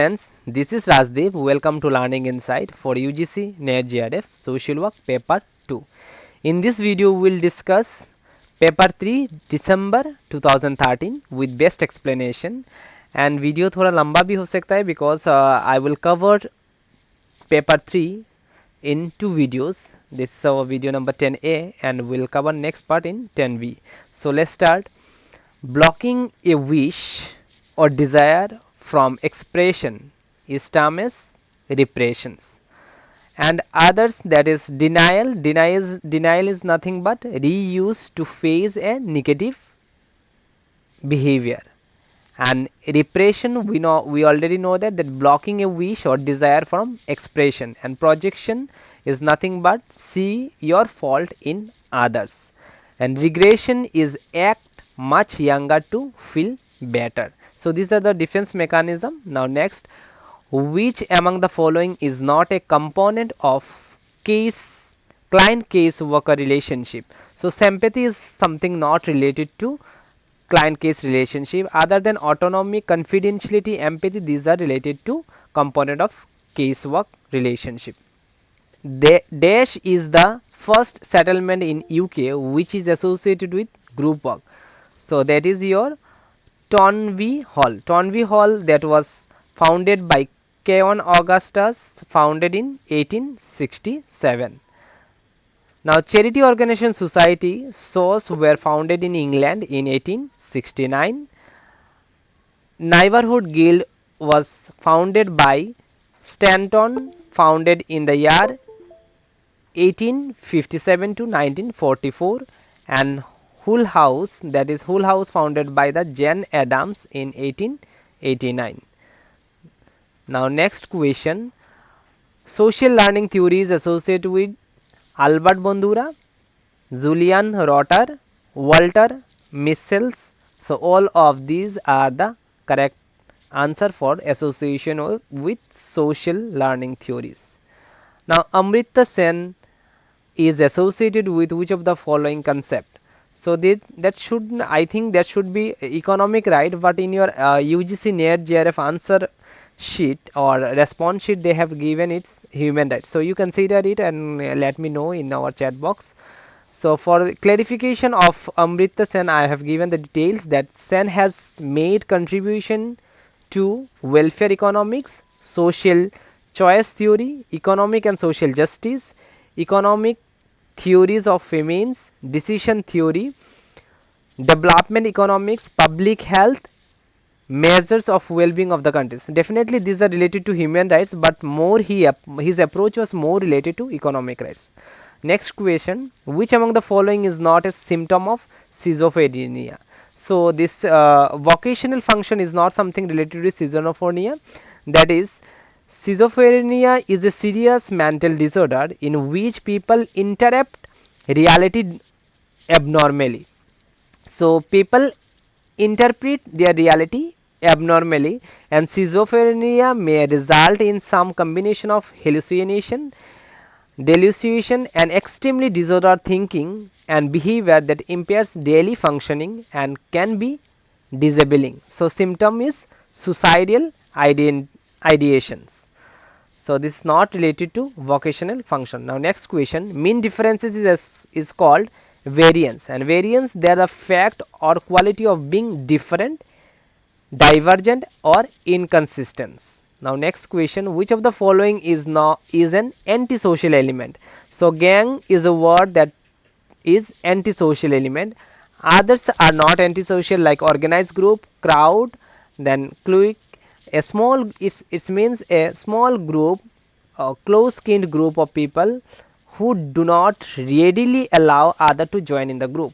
Friends, this is Rajdeep. Welcome to Learning Insight for UGC NET JRF Social Work Paper 2. In this video, we'll discuss Paper 3 December 2013 with best explanation. And video थोड़ा लंबा भी हो सकता है because I will cover Paper 3 in two videos. This is our video number 10A and we'll cover next part in 10B. So let's start. Blocking a wish or desire from expression is termed as repressions, and others, that is denial is nothing but reuse to face a negative behavior. And repression, we already know that blocking a wish or desire from expression, and projection is nothing but see your fault in others, and regression is act much younger to feel better. So these are the defense mechanism. Now next, which among the following is not a component of case client case worker relationship? So sympathy is something not related to client case relationship. Other than autonomy, confidentiality, empathy, these are related to component of case work relationship. Dash is the first settlement in UK which is associated with group work. So that is your Tonby Hall. Tonby Hall, that was founded by Keon Augustus, founded in 1867. Now charity organization society SOS were founded in England in 1869. Neighborhood Guild was founded by Stanton, founded in the year 1857 to 1944, and Hull House, that is Hull House, founded by the Jane Addams in 1889. Now next question, social learning theories associated with Albert Bandura, Julian Rotter, Walter Mischel. So all of these are the correct answer for association with social learning theories. Now Amrita Sen is associated with which of the following concept? So that should, I think that should be economic, right? But in your UGC NET JRF answer sheet or response sheet, they have given it's human rights. So you consider it and let me know in our chat box. So for clarification of Amrita Sen, I have given the details that Sen has made contribution to welfare economics, social choice theory, economic and social justice, economic theories of famines, decision theory, development economics, public health, measures of well-being of the countries. Definitely these are related to human rights, but more his approach was more related to economic rights. Next question, which among the following is not a symptom of schizophrenia? So this vocational function is not something related to schizophrenia. That is, schizophrenia is a serious mental disorder in which people interrupt reality abnormally. So people interpret their reality abnormally, and schizophrenia may result in some combination of hallucination, delusion, and extremely disordered thinking and behavior that impairs daily functioning and can be disabling. So symptom is suicidal ideations. So this is not related to vocational function. Now next question, mean differences is called variance, and variance, they are the fact or quality of being different, divergent, or inconsistent. Now next question, which of the following is an antisocial element? So gang is a word that is antisocial element. Others are not antisocial, like organized group, crowd, then clique. A small, it means a small group, a close-skinned group of people who do not readily allow other to join in the group.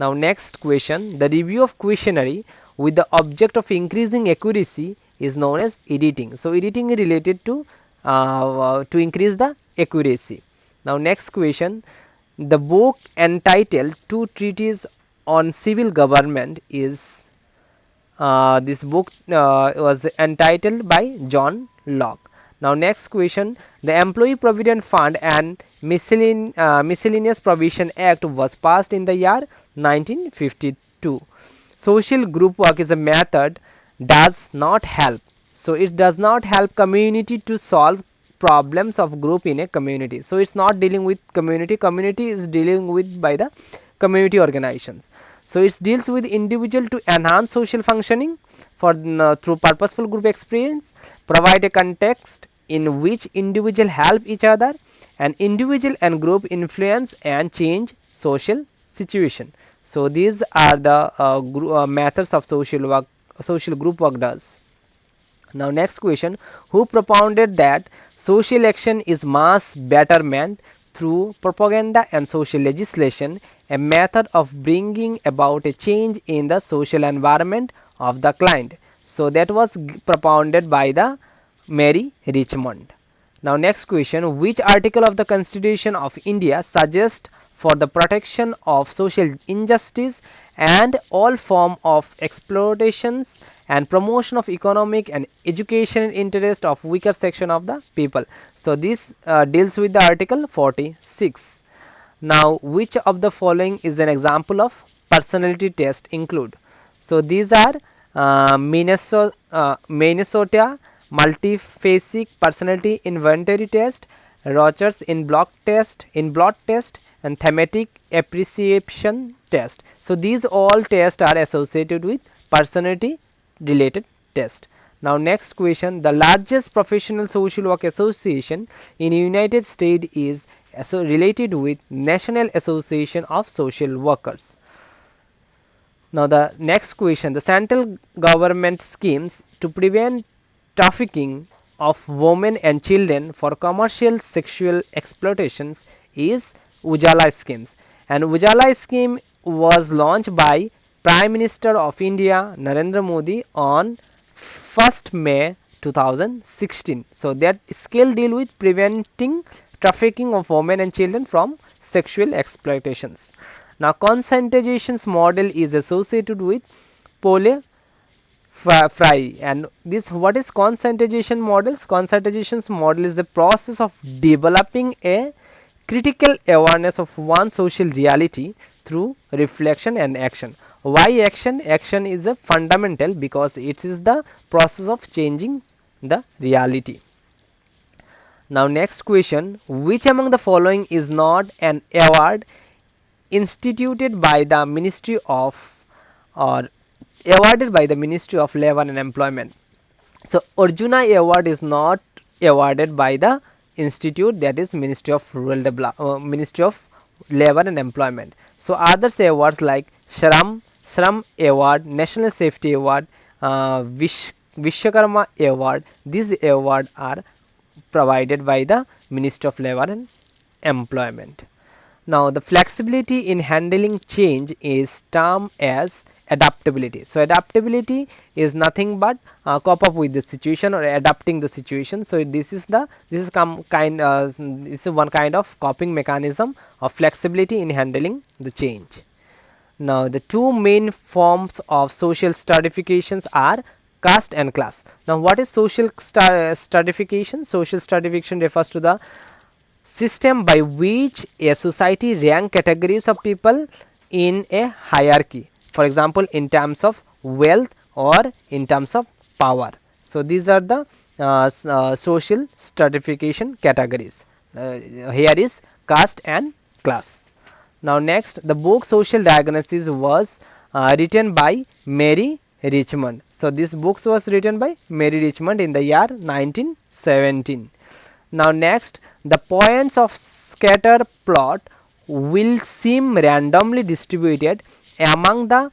Now next question, the review of questionnaire with the object of increasing accuracy is known as editing. So editing is related to increase the accuracy. Now next question, the book entitled Two Treatises on Civil Government is this book was entitled by John Locke. Now next question, the Employee Provident Fund and Miscellaneous Provision Act was passed in the year 1952. Social group work is a method does not help So it does not help community to solve problems of group in a community. So it's not dealing with community. Community is dealing with by the community organizations. So it deals with individual to enhance social functioning for through purposeful group experience, provide a context in which individual help each other, and individual and group influence and change social situation. So these are the methods of social work, social group work does. Now next question, who propounded that social action is mass betterment through propaganda and social legislation, a method of bringing about a change in the social environment of the client? So that was propounded by the Mary Richmond. Now next question, which article of the Constitution of India suggests for the protection of social injustice and all form of exploitations and promotion of economic and educational interest of weaker section of the people? So this deals with the article 46. Now which of the following is an example of personality test include? So these are Minnesota multiphasic personality inventory test, Rogers in block test, in blot test, and thematic appreciation test. So these all tests are associated with personality related test. Now next question, the largest professional social work association in United States is related with National Association of Social Workers. Now the next question, the central government schemes to prevent trafficking of women and children for commercial sexual exploitations is Ujala schemes, and Ujala scheme was launched by Prime Minister of India Narendra Modi on 1st May 2016. So that scale deal with preventing trafficking of women and children from sexual exploitations. Now conscientizations model is associated with Pole Fry, and this, what is conscientization models? Conscientizations model is the process of developing a critical awareness of one social reality through reflection and action. Why action? Action is a fundamental because it is the process of changing the reality. Now next question, which among the following is not an award instituted by the Ministry of, or awarded by the Ministry of Labor and Employment? So Arjuna award is not awarded by the institute, that is Ministry of Ministry of Labor and Employment. So others awards like Shram award, National Safety award, Vishwakarma award, these awards are provided by the Ministry of Labor and Employment. Now the flexibility in handling change is termed as adaptability. So adaptability is nothing but cope up with the situation or adapting the situation. So this is one kind of coping mechanism of flexibility in handling the change. Now the two main forms of social stratifications are caste and class. Now what is social stratification? Social stratification refers to the system by which a society rank categories of people in a hierarchy, for example in terms of wealth or in terms of power. So these are the social stratification categories. Here is caste and class. Now next, the book Social Diagnosis was written by Mary Richmond. So this book was written by Mary Richmond in the year 1917. Now next, the points of scatter plot will seem randomly distributed among the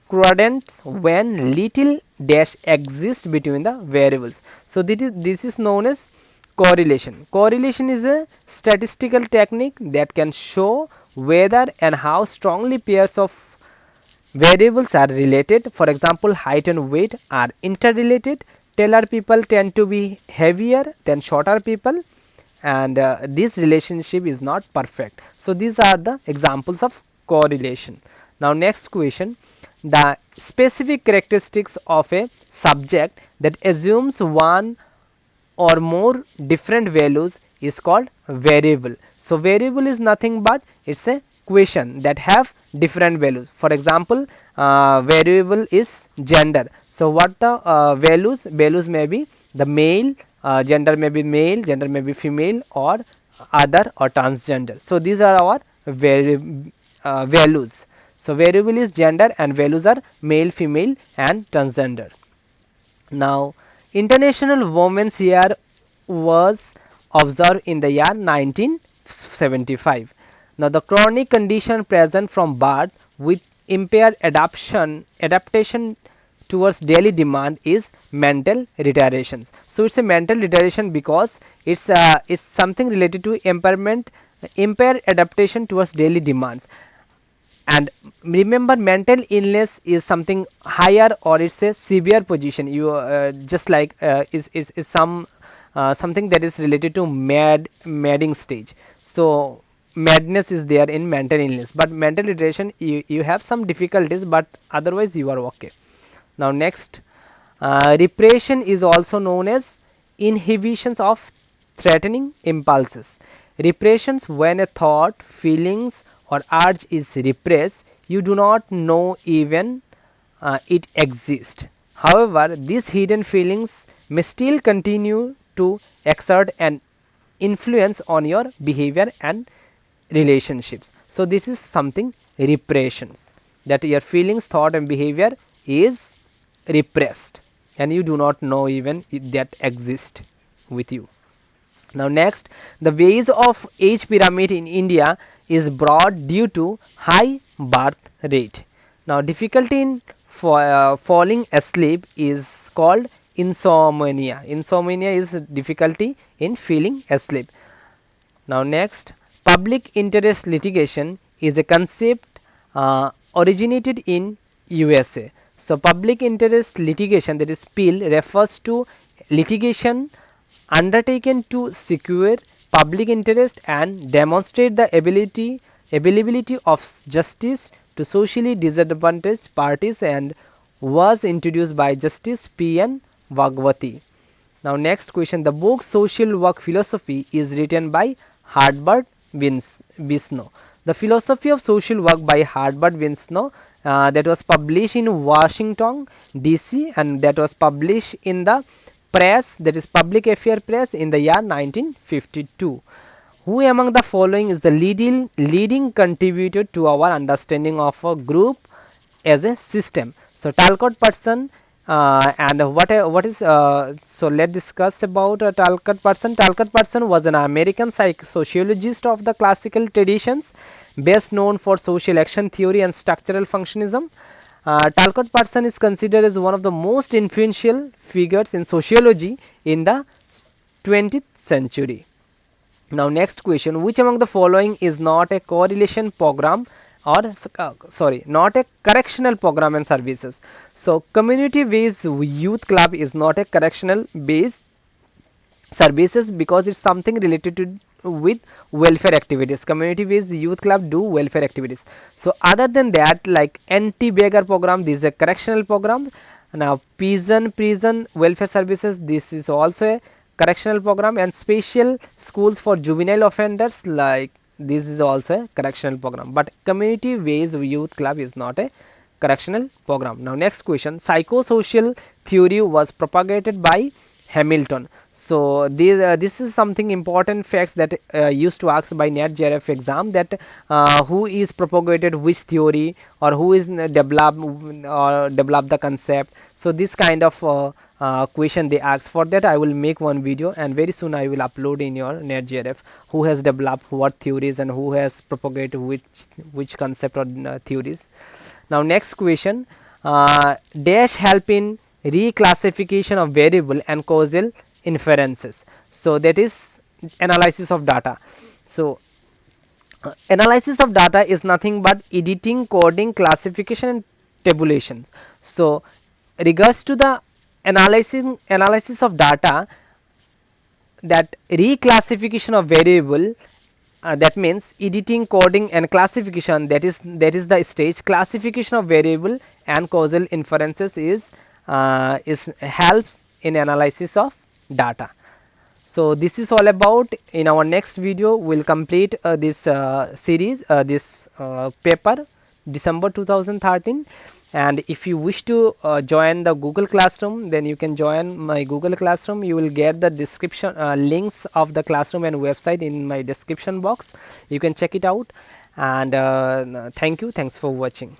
quadrants when little dash exists between the variables. So this is known as correlation. Correlation is a statistical technique that can show whether and how strongly pairs of variables are related. For example, height and weight are interrelated. Taller people tend to be heavier than shorter people, and this relationship is not perfect. So these are the examples of correlation. Now next question, the specific characteristics of a subject that assumes one or more different values is called variable. So variable is nothing but it's a question that have different values. For example, variable is gender. So what the values may be the male, gender may be male, gender may be female, or other, or transgender. So these are our values. So variable is gender and values are male, female and transgender. Now, International Women's Year was observed in the year 1975. Now, the chronic condition present from birth with impaired adaptation towards daily demand is mental retardations. So, it's a mental retardation because it's something related to impaired adaptation towards daily demands. And remember, mental illness is something higher, or it's a severe position. You just like is some something that is related to madding stage. So madness is there in mental illness, but mental retardation, you have some difficulties, but otherwise you are okay. Now next, repression is also known as inhibitions of threatening impulses. Repressions: when a thought, feelings or urge is repressed, you do not know even it exists. However, these hidden feelings may still continue to exert an influence on your behavior and relationships. So this is something repressions, that your feelings, thought and behavior is repressed and you do not know even that exist with you. Now next, the base of age pyramid in India is broad due to high birth rate. Now difficulty in falling asleep is called insomnia. Insomnia is difficulty in feeling asleep. Now next, public interest litigation is a concept originated in USA. So public interest litigation, that is PIL, refers to litigation undertaken to secure public interest and demonstrate the availability of justice to socially disadvantaged parties, and was introduced by Justice P.N. Bhagwati. Now next question, the book Social Work Philosophy is written by Herbert Bisnow. The Philosophy of Social Work by Herbert Bisnow, that was published in Washington DC, and that was published in the press, that is Public Affair Press, in the year 1952. Who among the following is the leading contributor to our understanding of a group as a system? So Talcott Parsons, and what is so let's discuss about Talcott Parsons. Talcott Parsons was an American sociologist of the classical traditions, best known for social action theory and structural functionism. Talcott Parsons is considered as one of the most influential figures in sociology in the 20th century. Now next question, which among the following is not a correlation program, or not a correctional program and services? So community based youth club is not a correctional based services because it's something related to with welfare activities. Community based youth club do welfare activities. So other than that, like anti beggar program, this is a correctional program. Now prison welfare services, this is also a correctional program, and special schools for juvenile offenders, like this is also a correctional program. But community based youth club is not a correctional program. Now next question, psychosocial theory was propagated by Hamilton. So this is something important facts that used to ask by NET JRF exam, that who is propagated which theory, or who is develop the concept. So this kind of question they ask. For that I will make one video, and very soon I will upload in your NET JRF who has developed what theories and who has propagated which concept or theories. Now next question, dash help in reclassification of variable and causal inferences. So that is analysis of data. So analysis of data is nothing but editing, coding, classification and tabulation. So regards to the analysis of data, that reclassification of variable, that means editing, coding and classification, that is the stage. Classification of variable and causal inferences is helps in analysis of data. So this is all about. In our next video we'll complete this series, this paper, December 2013. And if you wish to join the Google Classroom, then you can join my Google Classroom. You will get the description links of the classroom and website in my description box. You can check it out. And thanks for watching.